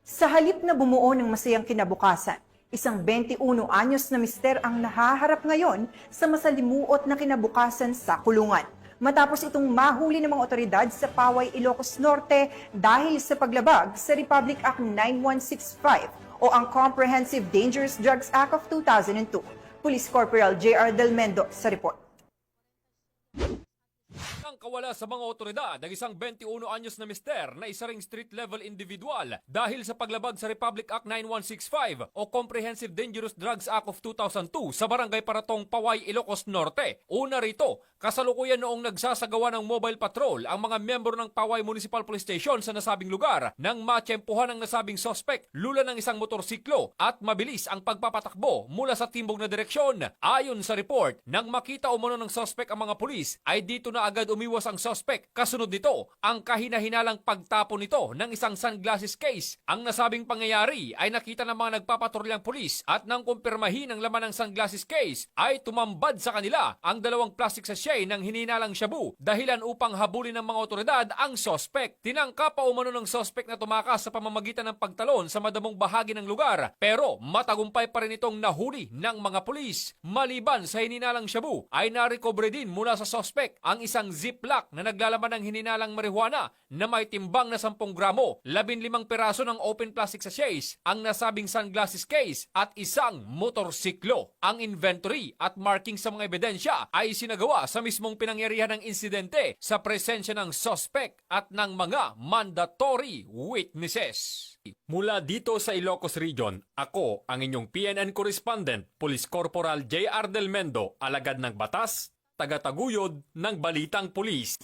Sa halip na bumuo ng masayang kinabukasan, isang 21 anyos na mister ang nahaharap ngayon sa masalimuot na kinabukasan sa kulungan. Matapos itong mahuli ng mga otoridad sa Paway, Ilocos Norte dahil sa paglabag sa Republic Act 9165 o ang Comprehensive Dangerous Drugs Act of 2002. Police Corporal J.R. Del Mendo sa report. Ang kawala sa mga otoridad ang isang 21 anyos na mister na isa ring street-level individual dahil sa paglabag sa Republic Act 9165 o Comprehensive Dangerous Drugs Act of 2002 sa Barangay Paratong, Paway, Ilocos Norte. Una rito, kasalukuyan noong nagsasagawa ng mobile patrol ang mga miyembro ng Paway Municipal Police Station sa nasabing lugar nang matsyempuhan ang nasabing sospek lula ng isang motorsiklo at mabilis ang pagpapatakbo mula sa timbog na direksyon. Ayon sa report, nang makita umano ng sospek ang mga pulis ay dito na agad umiwas ang sospek. Kasunod nito, ang kahina-hinalang pagtapon nito ng isang sunglasses case. Ang nasabing pangyayari ay nakita ng mga nagpapatrolyang pulis at nang kumpirmahin ang laman ng sunglasses case ay tumambad sa kanila ang dalawang plastic sachet ng hininalang shabu dahilan upang habulin ng mga otoridad ang sospek. Tinangka pa umano ng sospek na tumakas sa pamamagitan ng pagtalon sa madamong bahagi ng lugar pero matagumpay pa rin itong nahuli ng mga pulis. Maliban sa hininalang shabu ay narecover din mula sa sospek ang isang ziplock na naglalaman ng hininalang marijuana na may timbang na 10 gramo, 15 peraso ng open plastic sachets, ang nasabing sunglasses case at isang motorsiklo. Ang inventory at marking sa mga ebidensya ay sinagawa sa mismong pinangyarihan ng insidente sa presensya ng suspect at ng mga mandatory witnesses. Mula dito sa Ilocos Region, ako ang inyong PNN correspondent, Police Corporal J.R. Del Mendo, alagad ng batas, tagataguyod ng Balitang Pulis.